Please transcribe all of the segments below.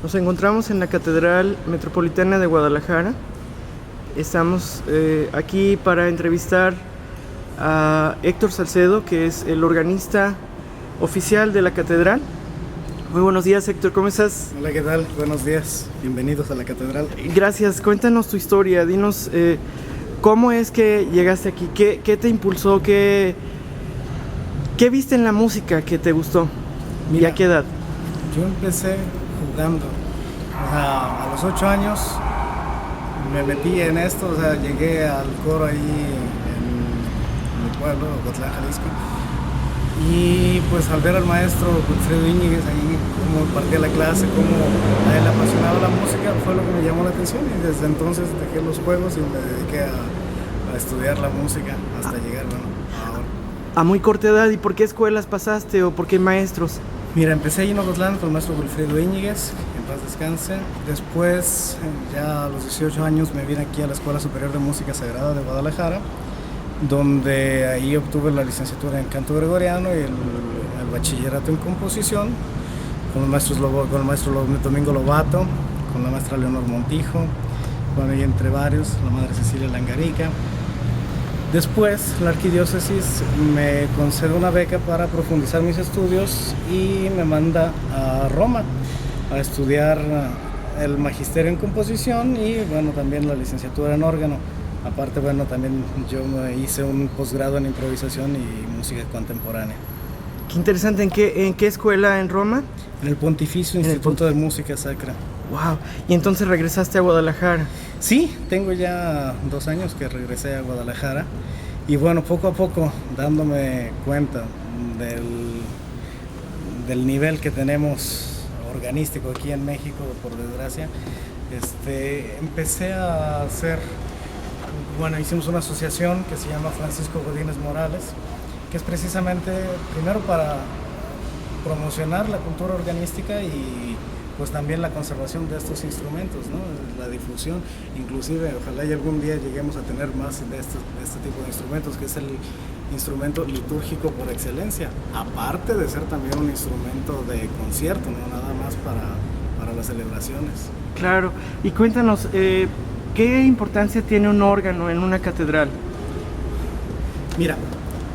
Nos encontramos en la Catedral Metropolitana de Guadalajara. Estamos aquí para entrevistar a Héctor Salcedo, que es el organista oficial de la catedral. Muy buenos días, Héctor, ¿cómo estás? Hola, ¿qué tal? Buenos días, bienvenidos a la catedral. Gracias, cuéntanos tu historia, dinos cómo es que llegaste aquí, qué te impulsó, qué viste en la música que te gustó. Mira, ¿y a qué edad? Yo empecé jugando, o sea, a los 8 años me metí en esto, o sea, llegué al coro ahí en mi pueblo, Ocotlán, Jalisco, y pues al ver al maestro Wilfredo Íñiguez ahí, cómo partía la clase, cómo a él le apasionaba la música, fue lo que me llamó la atención, y desde entonces dejé los juegos y me dediqué a estudiar la música hasta llegar, bueno, ahora. A muy corta edad, ¿y por qué escuelas pasaste o por qué maestros? Mira, empecé ahí en Ocotlán con el maestro Wilfredo Íñiguez, que en paz descanse. Después, ya a los 18 años, me vine aquí a la Escuela Superior de Música Sagrada de Guadalajara, donde ahí obtuve la licenciatura en canto gregoriano y el bachillerato en composición, con el maestro Domingo Lobato, con la maestra Leonor Montijo, bueno, y entre varios, la madre Cecilia Langarica. Después, la arquidiócesis me concede una beca para profundizar mis estudios y me manda a Roma a estudiar el magisterio en composición y, bueno, también la licenciatura en órgano. Aparte, bueno, también yo me hice un posgrado en improvisación y música contemporánea. Qué interesante, ¿en qué escuela en Roma? En el Pontificio Instituto de Música Sacra. Wow, y entonces regresaste a Guadalajara. Sí, tengo ya 2 años que regresé a Guadalajara y bueno, poco a poco dándome cuenta del nivel que tenemos organístico aquí en México, por desgracia, empecé a hacer, bueno, hicimos una asociación que se llama Francisco Godínez Morales, que es precisamente primero para promocionar la cultura organística y pues también la conservación de estos instrumentos, ¿no? La difusión, inclusive ojalá y algún día lleguemos a tener más de este tipo de instrumentos, que es el instrumento litúrgico por excelencia, aparte de ser también un instrumento de concierto, no nada más para las celebraciones. Claro, y cuéntanos, ¿qué importancia tiene un órgano en una catedral? Mira,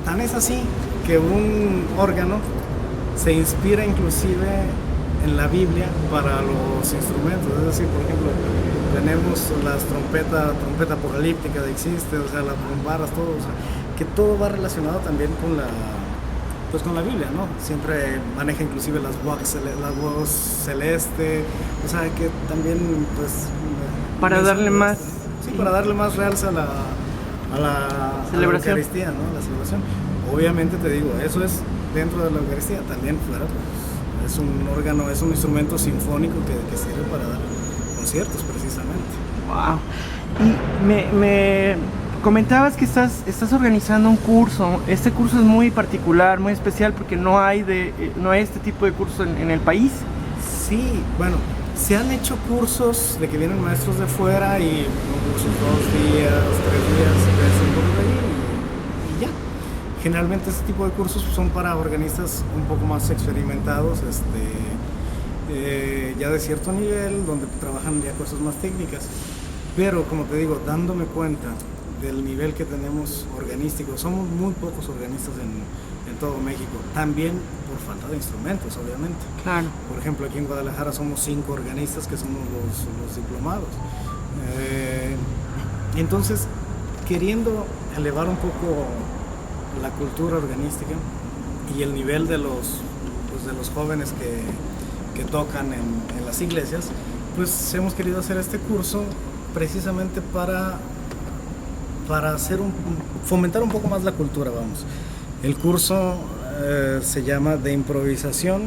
tan es así que un órgano se inspira inclusive en la Biblia para los instrumentos, es decir, por ejemplo, tenemos las trompeta apocalíptica de existe, o sea, las bombaras, todo, o sea, que todo va relacionado también con la Biblia, ¿no? Siempre maneja inclusive la voz celeste, o sea, que también, pues... Para darle más... Sí, para darle más realce a la Eucaristía, ¿no? La celebración. Obviamente te digo, eso es dentro de la Eucaristía, también fuera, pues, es un órgano, es un instrumento sinfónico que sirve para dar conciertos precisamente. Wow. Y me comentabas que estás organizando un curso. Este curso es muy particular, muy especial porque no hay este tipo de curso en el país. Sí, bueno, se han hecho cursos de que vienen maestros de fuera y cursos 2 días, 3 días, por ahí y ya. Generalmente este tipo de cursos son para organistas un poco más experimentados, ya de cierto nivel, donde trabajan ya cosas más técnicas. Pero como te digo, dándome cuenta del nivel que tenemos organístico, somos muy pocos organistas en todo México, también por falta de instrumentos, obviamente. Claro. Por ejemplo, aquí en Guadalajara somos 5 organistas que somos los diplomados. Entonces, queriendo elevar un poco la cultura organística y el nivel de los jóvenes que tocan en las iglesias, pues hemos querido hacer este curso precisamente para fomentar un poco más la cultura, vamos. El curso se llama de improvisación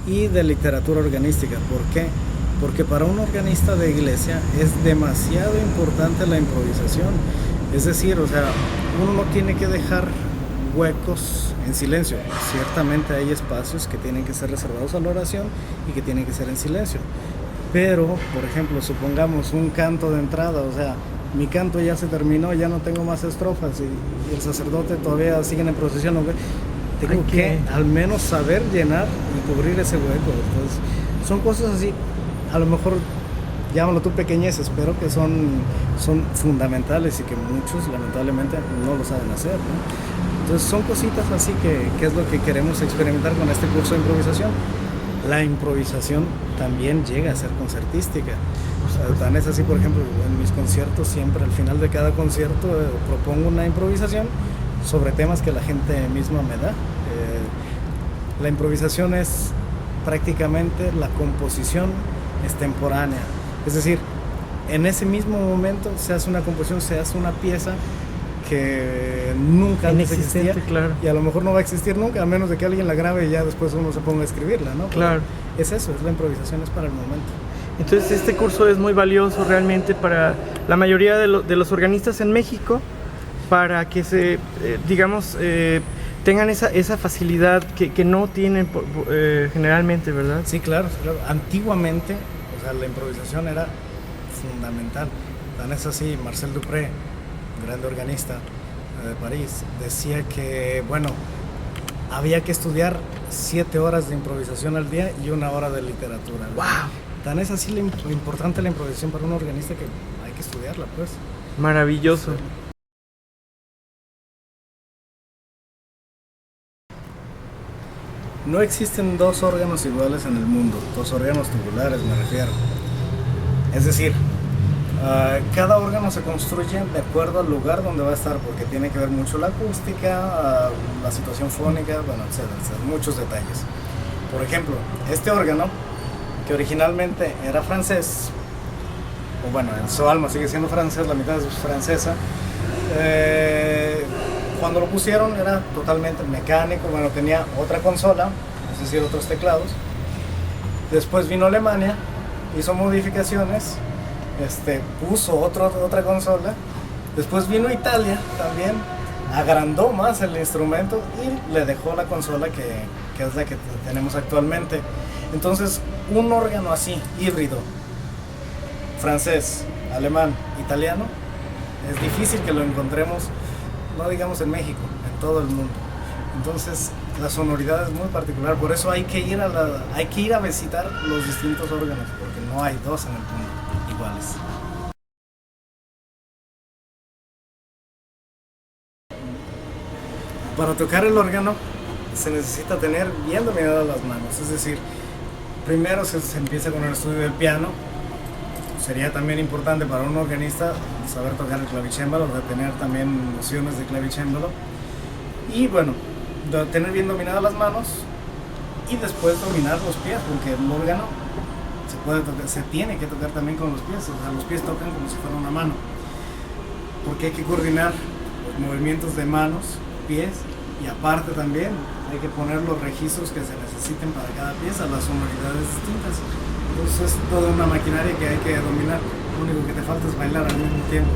y de literatura organística. ¿Por qué? Porque para un organista de iglesia es demasiado importante la improvisación. Es decir, o sea, uno no tiene que dejar huecos en silencio. Ciertamente hay espacios que tienen que ser reservados a la oración y que tienen que ser en silencio. Pero, por ejemplo, supongamos un canto de entrada, o sea, mi canto ya se terminó, ya no tengo más estrofas y el sacerdote todavía sigue en procesión, ¿no? Tengo que al menos saber llenar y cubrir ese hueco. Entonces, son cosas así. a lo mejor llámalo tú pequeñeces, pero que son fundamentales y que muchos lamentablemente no lo saben hacer, ¿no? Entonces son cositas así que es lo que queremos experimentar con este curso de improvisación. La improvisación también llega a ser concertística. O sea, tan es así, por ejemplo, en mis conciertos siempre al final de cada concierto propongo una improvisación sobre temas que la gente misma me da. La improvisación es prácticamente la composición extemporánea. Es decir, en ese mismo momento se hace una composición, se hace una pieza que nunca antes existía, claro. Y a lo mejor no va a existir nunca, a menos de que alguien la grabe y ya después uno se ponga a escribirla, ¿no? Claro. Pero es eso, es la improvisación, es para el momento. Entonces este curso es muy valioso realmente para la mayoría de los organistas en México, para que se, digamos, tengan esa facilidad que no tienen generalmente, ¿verdad? Sí, claro, claro. Antiguamente, o sea, la improvisación era fundamental. Tan es así, Marcel Dupré, grande organista de París, decía que, bueno, había que estudiar 7 horas de improvisación al día y 1 hora de literatura. ¡Wow! Tan es así lo importante la improvisación para un organista que hay que estudiarla, pues. Maravilloso. Sí. No existen 2 órganos iguales en el mundo, 2 órganos tubulares me refiero. Es decir, cada órgano se construye de acuerdo al lugar donde va a estar, porque tiene que ver mucho la acústica, la situación fónica, bueno, etcétera, muchos detalles. Por ejemplo, este órgano, que originalmente era francés, o bueno, en su alma sigue siendo francés, la mitad es francesa, cuando lo pusieron era totalmente mecánico, bueno, tenía otra consola, es decir, otros teclados. Después vino Alemania, hizo modificaciones, puso otra consola. Después vino Italia también, agrandó más el instrumento y le dejó la consola que es la que tenemos actualmente. Entonces, un órgano así, híbrido, francés, alemán, italiano, es difícil que lo encontremos, no digamos en México, en todo el mundo. Entonces, la sonoridad es muy particular, por eso hay que ir a visitar los distintos órganos, porque no hay 2 en el mundo iguales. Para tocar el órgano se necesita tener bien dominadas las manos, es decir, primero se empieza con el estudio del piano. Sería también importante para un organista saber tocar el clavicémbalo, tener también nociones de clavicémbalo y bueno, tener bien dominadas las manos y después dominar los pies, porque el órgano se tiene que tocar también con los pies, o sea, los pies tocan como si fuera una mano, porque hay que coordinar los movimientos de manos, pies, y aparte también hay que poner los registros que se necesiten para cada pieza, las sonoridades distintas. Entonces es toda una maquinaria que hay que dominar, lo único que te falta es bailar al mismo tiempo.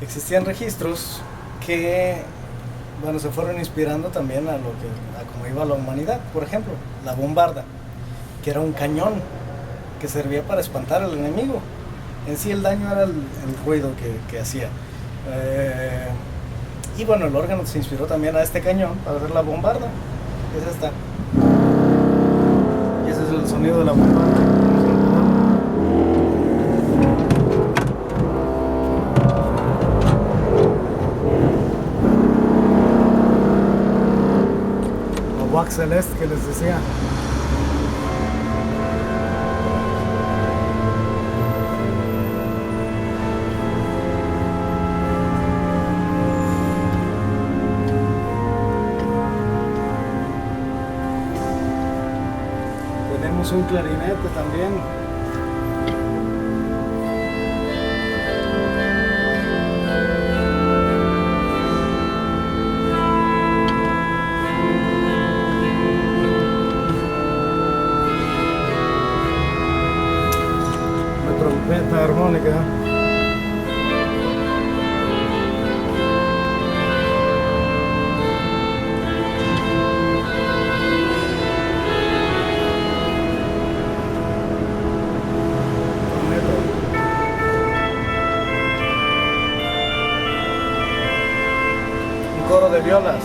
Existían registros que, bueno, se fueron inspirando también a cómo iba la humanidad. Por ejemplo, la bombarda, que era un cañón que servía para espantar al enemigo. En sí el daño era el ruido que hacía. Y bueno, el órgano se inspiró también a este cañón para hacer la bombarda. Es esta. Y ese es el sonido de la bombarda. Wax Celeste que les decía. Tenemos un clarinete también. Trompeta armónica. Un coro de violas.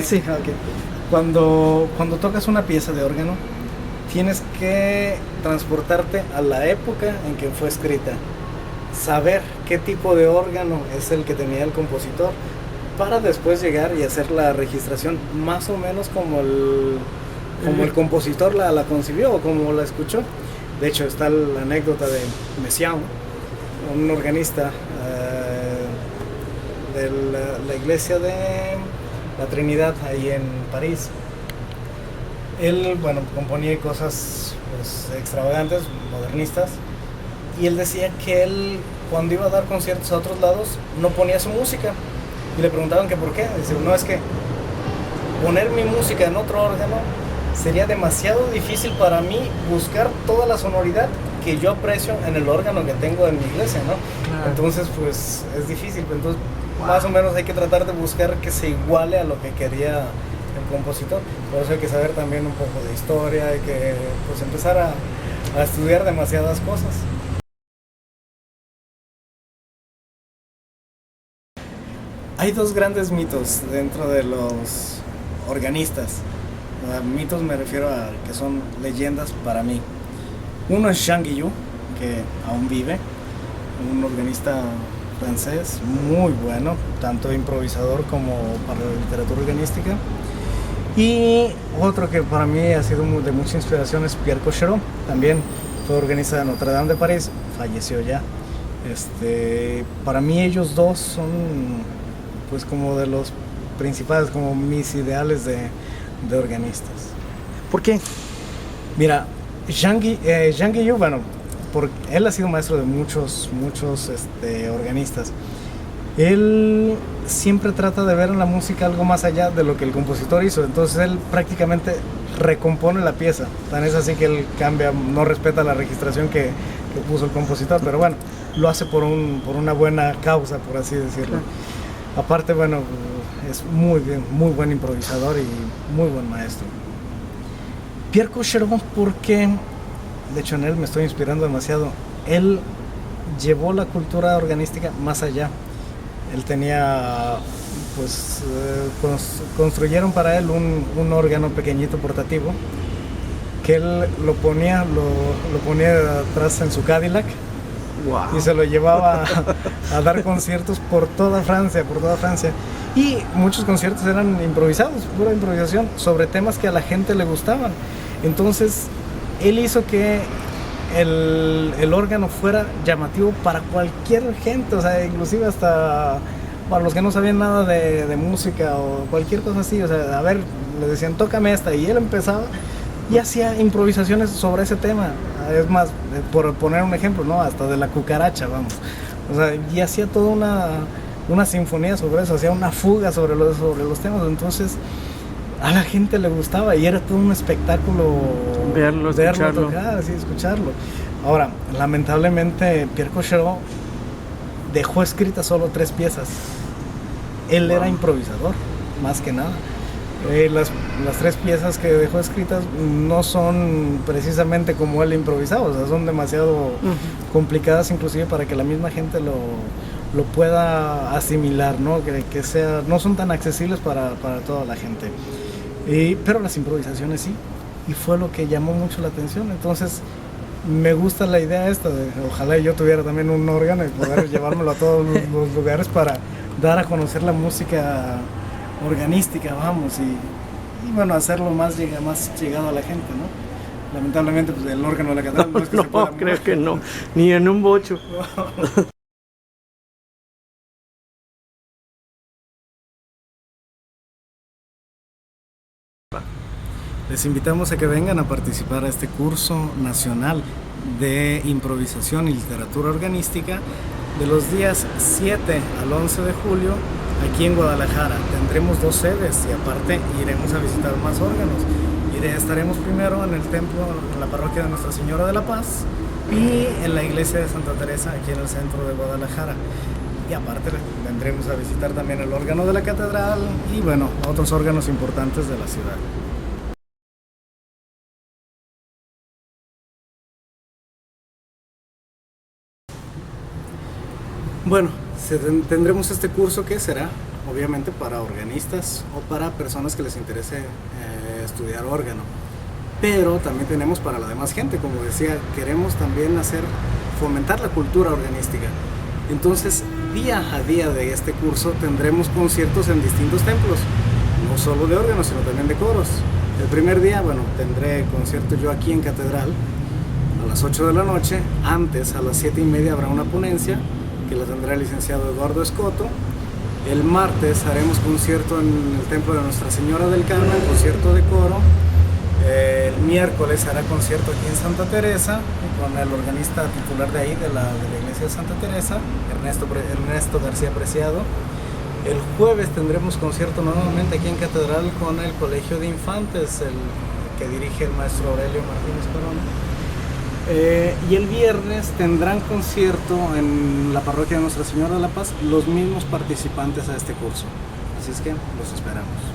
Sí. Ok. Cuando tocas una pieza de órgano, tienes que transportarte a la época en que fue escrita, saber qué tipo de órgano es el que tenía el compositor, para después llegar y hacer la registración más o menos como el compositor la concibió o como la escuchó. De hecho, está la anécdota de Messiaen, un organista de la iglesia de la Trinidad, ahí en París. Él, bueno, componía cosas pues, extravagantes, modernistas, y él decía que él, cuando iba a dar conciertos a otros lados, no ponía su música. Y le preguntaban que por qué. Dice, no, es que poner mi música en otro órgano sería demasiado difícil para mí buscar toda la sonoridad que yo aprecio en el órgano que tengo en mi iglesia, ¿no? Claro. Entonces, pues, es difícil. Entonces, más o menos hay que tratar de buscar que se iguale a lo que quería el compositor. Por eso hay que saber también un poco de historia, hay que pues, empezar a estudiar demasiadas cosas. Hay dos grandes mitos dentro de los organistas. A mitos me refiero a que son leyendas para mí. Uno es Jean Guillou, que aún vive, un organista francés muy bueno, tanto improvisador como para la literatura organística. Y otro que para mí ha sido de mucha inspiración es Pierre Cochereau, también fue organista de Notre Dame de París, falleció ya. Para mí ellos dos son pues como de los principales, como mis ideales de organistas. ¿Por qué? Mira, Jean Guillou, bueno, él ha sido maestro de muchos organistas. Él siempre trata de ver en la música algo más allá de lo que el compositor hizo, entonces él prácticamente recompone la pieza. Tan es así que él cambia, no respeta la registración que puso el compositor, pero bueno, lo hace por una buena causa, por así decirlo. Aparte, bueno, es muy buen improvisador y muy buen maestro. Pierre Cochereau, porque, de hecho en él me estoy inspirando demasiado, él llevó la cultura organística más allá. Él tenía, pues, construyeron para él un órgano pequeñito portativo, que él lo ponía atrás en su Cadillac. Wow. Y se lo llevaba a dar conciertos por toda Francia. Y muchos conciertos eran improvisados, pura improvisación, sobre temas que a la gente le gustaban. Entonces, él hizo que el órgano fuera llamativo para cualquier gente, o sea, inclusive hasta para los que no sabían nada de música o cualquier cosa así. O sea, a ver, le decían, tócame esta, y él empezaba y hacía improvisaciones sobre ese tema. Es más, por poner un ejemplo, ¿no? Hasta de la cucaracha, vamos. O sea, y hacía toda una sinfonía sobre eso, hacía una fuga sobre los temas. Entonces, a la gente le gustaba y era todo un espectáculo verlo tocar, así, escucharlo. Ahora, lamentablemente, Pierre Cochereau dejó escritas solo 3 piezas. Él era improvisador, más que nada. Las 3 piezas que dejó escritas no son precisamente como él improvisaba, o sea, son demasiado complicadas inclusive para que la misma gente lo pueda asimilar, ¿no? Que no son tan accesibles para toda la gente. Pero las improvisaciones sí, y fue lo que llamó mucho la atención. Entonces me gusta la idea esta de ojalá yo tuviera también un órgano y poder llevármelo a todos los lugares para dar a conocer la música organística, vamos, y bueno, hacerlo más llegado a la gente, ¿no? Lamentablemente, pues el órgano de la catedral no es que se pueda creo mover. que no, ni en un bocho. Les invitamos a que vengan a participar a este curso nacional de improvisación y literatura organística de los días 7 al 11 de julio aquí en Guadalajara. Tendremos 2 sedes y aparte iremos a visitar más órganos. Estaremos primero en el templo, en la parroquia de Nuestra Señora de la Paz y en la iglesia de Santa Teresa aquí en el centro de Guadalajara. Y aparte vendremos a visitar también el órgano de la catedral y bueno, otros órganos importantes de la ciudad. Bueno, tendremos este curso que será obviamente para organistas o para personas que les interese estudiar órgano. Pero también tenemos para la demás gente, como decía, queremos también fomentar la cultura organística. Entonces, día a día de este curso tendremos conciertos en distintos templos, no solo de órganos, sino también de coros. El primer día, bueno, tendré concierto yo aquí en Catedral a las 8 de la noche. Antes, a las 7:30, habrá una ponencia que la tendrá el licenciado Eduardo Escoto. El martes haremos concierto en el Templo de Nuestra Señora del Carmen, concierto de coro. El miércoles hará concierto aquí en Santa Teresa con el organista titular de ahí, de la iglesia de Santa Teresa, Ernesto García Preciado. El jueves tendremos concierto nuevamente aquí en Catedral con el Colegio de Infantes, el que dirige el maestro Aurelio Martínez Perón. Y el viernes tendrán concierto en la parroquia de Nuestra Señora de la Paz los mismos participantes a este curso. Así es que los esperamos.